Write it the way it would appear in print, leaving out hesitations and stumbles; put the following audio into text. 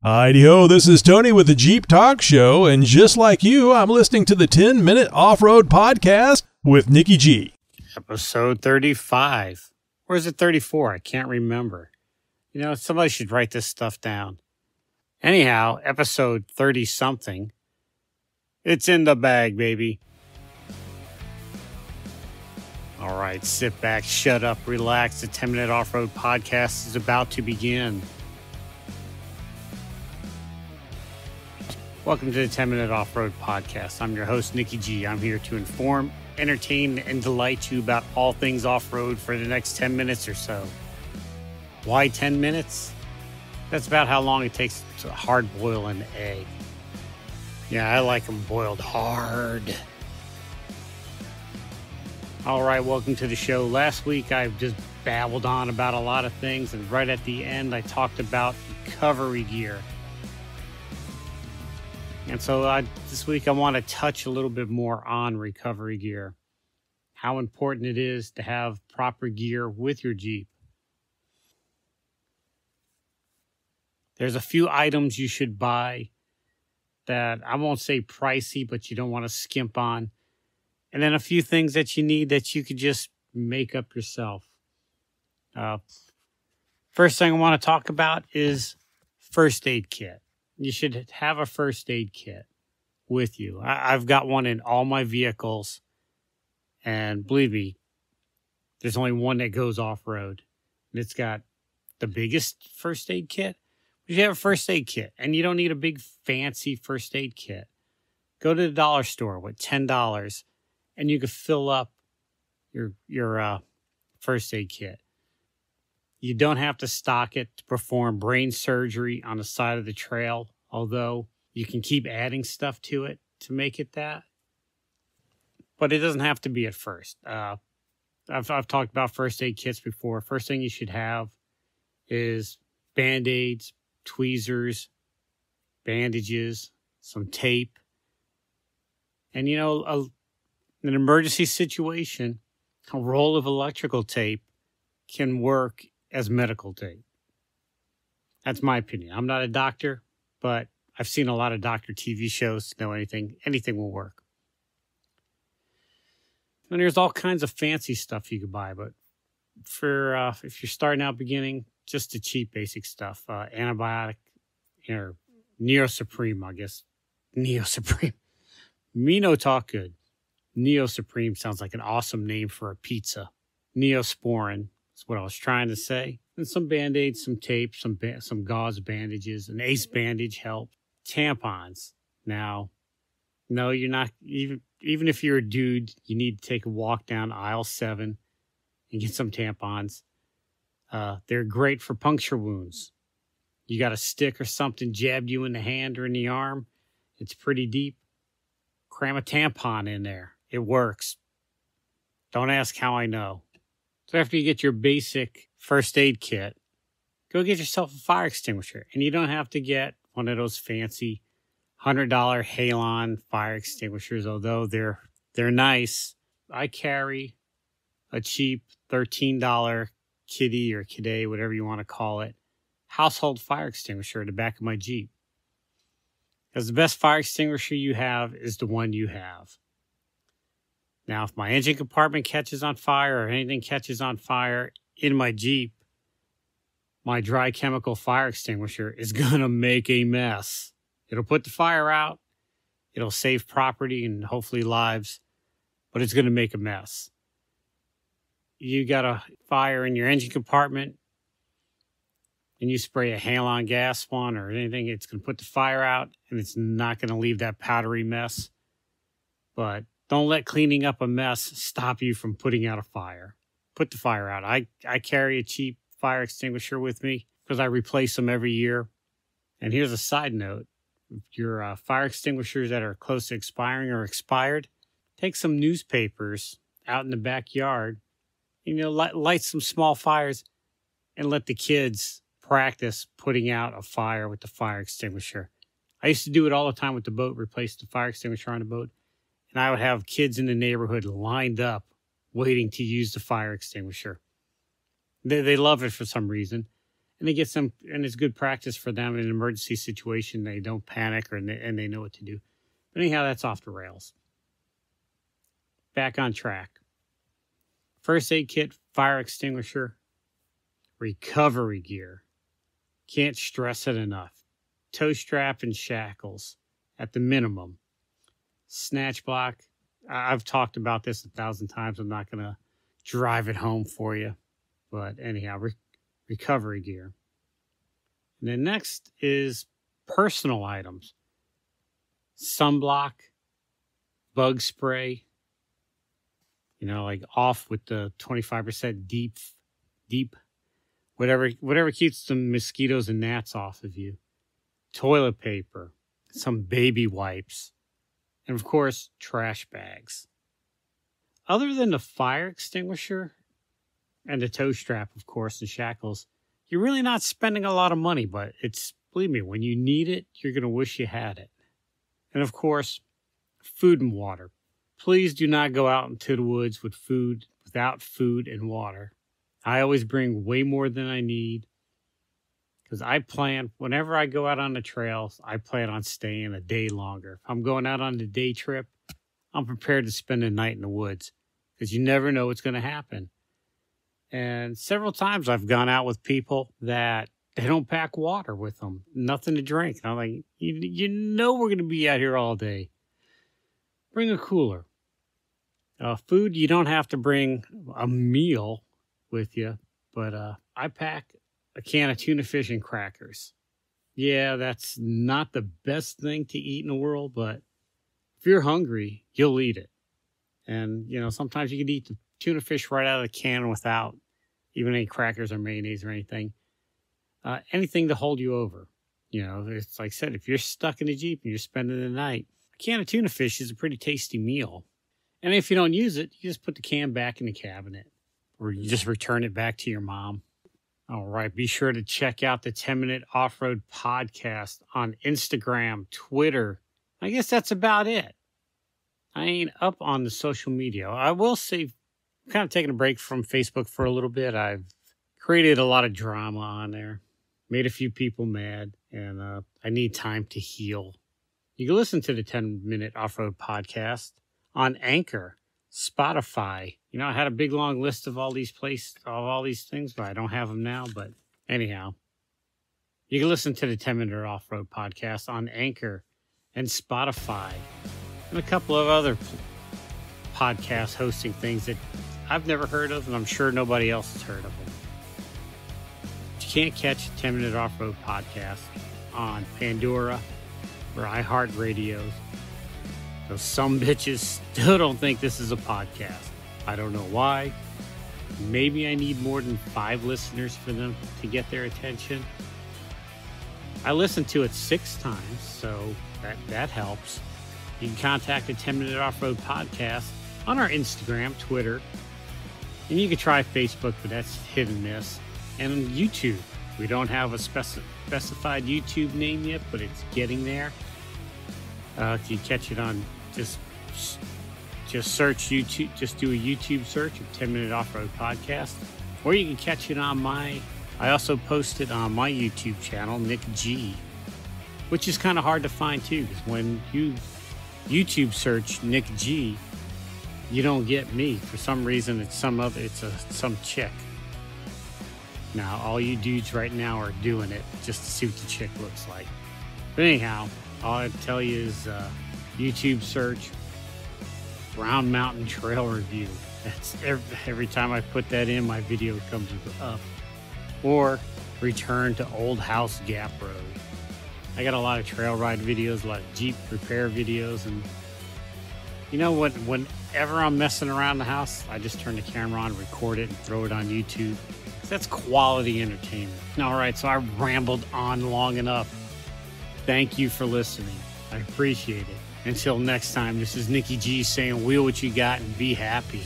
Hi-de-ho, this is Tony with the Jeep Talk Show, and just like you, I'm listening to the 10-Minute Off-Road Podcast with Nikki G. Episode 35. Or is it 34? I can't remember. You know, somebody should write this stuff down. Anyhow, episode 30-something. It's in the bag, baby. All right, sit back, shut up, relax. The 10-Minute Off-Road Podcast is about to begin. Welcome to the 10-Minute Off-Road Podcast. I'm your host, Nikki G. I'm here to inform, entertain, and delight you about all things off-road for the next 10 minutes or so. Why 10 minutes? That's about how long it takes to hard boil an egg. Yeah, I like them boiled hard. All right, welcome to the show. Last week, I just babbled on about a lot of things, and right at the end, I talked about recovery gear. And so this week I want to touch a little bit more on recovery gear, how important it is to have proper gear with your Jeep. There's a few items you should buy that I won't say pricey, but you don't want to skimp on. And then a few things that you need that you could just make up yourself. First thing I want to talk about is first aid kit. You should have a first aid kit with you. I've got one in all my vehicles. And believe me, there's only one that goes off-road. And it's got the biggest first aid kit. But you have a first aid kit, and you don't need a big fancy first aid kit. Go to the dollar store with $10, and you can fill up your first aid kit. You don't have to stock it to perform brain surgery on the side of the trail, although you can keep adding stuff to it to make it that. But it doesn't have to be at first. I've talked about first aid kits before. First thing you should have is Band-Aids, tweezers, bandages, some tape. And, you know, an emergency situation, a roll of electrical tape can work as medical tape. That's my opinion. I'm not a doctor, but I've seen a lot of doctor TV shows to know anything will work. And there's all kinds of fancy stuff you could buy, but for if you're starting out beginning, just the cheap basic stuff, antibiotic, or Neosupreme, I guess. Neosupreme. Me no talk good. Neosupreme sounds like an awesome name for a pizza. Neosporin. That's what I was trying to say. And some Band-Aids, some tape, some gauze bandages, an ace bandage help. Tampons. Now, no, you're not, even if you're a dude, you need to take a walk down aisle 7 and get some tampons. They're great for puncture wounds. You got a stick or something jabbed you in the hand or in the arm. It's pretty deep. Cram a tampon in there. It works. Don't ask how I know. So after you get your basic first aid kit, go get yourself a fire extinguisher. And you don't have to get one of those fancy $100 Halon fire extinguishers, although they're nice. I carry a cheap $13 kitty or kiddie, whatever you want to call it, household fire extinguisher in the back of my Jeep. Because the best fire extinguisher you have is the one you have. Now, if my engine compartment catches on fire or anything catches on fire in my Jeep, my dry chemical fire extinguisher is going to make a mess. It'll put the fire out. It'll save property and hopefully lives, but it's going to make a mess. You got a fire in your engine compartment and you spray a halon gas one or anything, it's going to put the fire out and it's not going to leave that powdery mess. But don't let cleaning up a mess stop you from putting out a fire. Put the fire out. I carry a cheap fire extinguisher with me because I replace them every year. And here's a side note. If your fire extinguishers that are close to expiring or expired, take some newspapers out in the backyard, light some small fires and let the kids practice putting out a fire with the fire extinguisher. I used to do it all the time with the boat, replace the fire extinguisher on the boat. And I would have kids in the neighborhood lined up waiting to use the fire extinguisher. They love it for some reason. And it gets them, and it's good practice for them in an emergency situation. They don't panic and they know what to do. But anyhow, that's off the rails. Back on track. First aid kit, fire extinguisher, recovery gear. Can't stress it enough. Toe strap and shackles at the minimum. Snatch block. I've talked about this 1,000 times. I'm not going to drive it home for you. But anyhow, recovery gear. And then next is personal items. Sunblock, bug spray, like off with the 25% deep, whatever keeps the mosquitoes and gnats off of you. Toilet paper, some baby wipes, and of course, trash bags. Other than the fire extinguisher and the toe strap, of course, and shackles, you're really not spending a lot of money, but believe me, when you need it, you're going to wish you had it. And of course, food and water. Please do not go out into the woods without food and water. I always bring way more than I need because whenever I go out on the trails, I plan on staying a day longer. If I'm going out on the day trip, I'm prepared to spend the night in the woods because you never know what's going to happen. And several times I've gone out with people that they don't pack water with them, nothing to drink. And I'm like, we're going to be out here all day. Bring a cooler. Food, you don't have to bring a meal with you, but I pack a can of tuna fish and crackers. Yeah, that's not the best thing to eat in the world, but if you're hungry, you'll eat it. And, sometimes you can eat the tuna fish right out of the can without even any crackers or mayonnaise or anything. Anything to hold you over. It's like I said, if you're stuck in a Jeep and you're spending the night, a can of tuna fish is a pretty tasty meal. And if you don't use it, you just put the can back in the cabinet or you just return it back to your mom. All right. Be sure to check out the 10-Minute Off-Road Podcast on Instagram, Twitter. I guess that's about it. I ain't up on the social media. I will say, I'm kind of taking a break from Facebook for a little bit. I've created a lot of drama on there, made a few people mad, and I need time to heal. You can listen to the 10-Minute Off-Road Podcast on Anchor, Spotify. I had a big long list of all these things, but I don't have them now. But anyhow, you can listen to the 10-Minute Off-Road Podcast on Anchor and Spotify and a couple of other podcast hosting things that I've never heard of, and I'm sure nobody else has heard of them. But you can't catch the 10-Minute Off-Road Podcast on Pandora or iHeartRadio. Those some bitches still don't think this is a podcast. I don't know why. Maybe I need more than 5 listeners for them to get their attention. I listened to it 6 times, so that helps. You can contact the 10-Minute Off-Road Podcast on our Instagram, Twitter, and you can try Facebook, but that's hit and miss. And on YouTube, we don't have a specified YouTube name yet, but it's getting there. You catch it on just search YouTube. Just do a YouTube search of 10-Minute Off-Road Podcast, or you can catch it on I also post it on my YouTube channel, Nick G, which is kind of hard to find too, because when you YouTube search Nick G, you don't get me. For some reason, it's some chick. Now, all you dudes right now are doing it just to see what the chick looks like. But anyhow, all I tell you is YouTube search Brown Mountain Trail Review. That's every time I put that in, my video comes up. Or Return to Old House Gap Road. I got a lot of trail ride videos, a lot of Jeep repair videos, and whenever I'm messing around the house, I just turn the camera on, record it, and throw it on YouTube. That's quality entertainment. All right, so I rambled on long enough. Thank you for listening. I appreciate it. Until next time, this is Nicky G saying, wheel what you got and be happy.